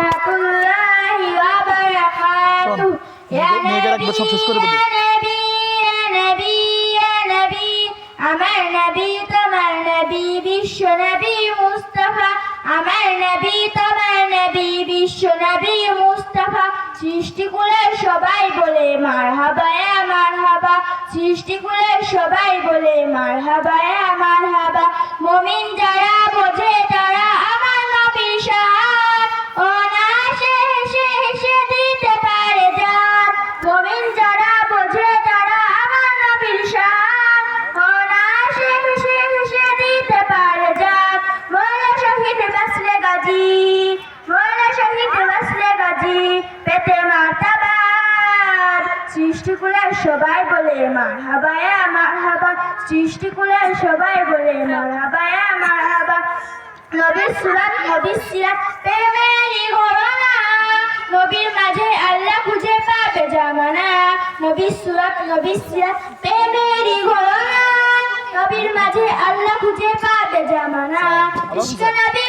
রহমাতুল্লাহি ওয়া বারাকাতুহু ইয়া নবী ইয়া নবী ইয়া নবী আমার নবী তোমার নবী বিশ্ব নবী মুস্তাফা আমার নবী তোমার নবী বিশ্ব নবী মুস্তাফা সৃষ্টিকুলের সবাই বলে মারহাবা ইয়া মারহাবা সৃষ্টিকুলের সবাই বলে মারহাবা ইয়া মারহাবা মুমিন যারা বোঝে তারা আমার নবীর শান অনায়াসে হেসে হেসে দিতে পারে জান মুমিন যারা বোঝে তারা আমার নবীর শান অনায়াসে হেসে হেসে দিতে পারে জান মৌলা শহীদ বাসলে গাজী মৌলা শহীদ বাসলে গাজী পেতে মাতাবাদ সৃষ্টিকুলের সবাই বলে মারহাবা ইয়া মারহাবা সৃষ্টিকুলের সবাই বলে মারহাবা ইয়া মারহাবা নবীর সুরাত নবীর সিরাত প্রেমেরই ঘরানা নবীর মাঝে আল্লাহ খুঁজে পাবে জামানা নবীর সুরাত নবীর সিরাত প্রেমেরই ঘরানা নবীর মাঝে আল্লাহ খুঁজে পাবে জামানা ইশক নবী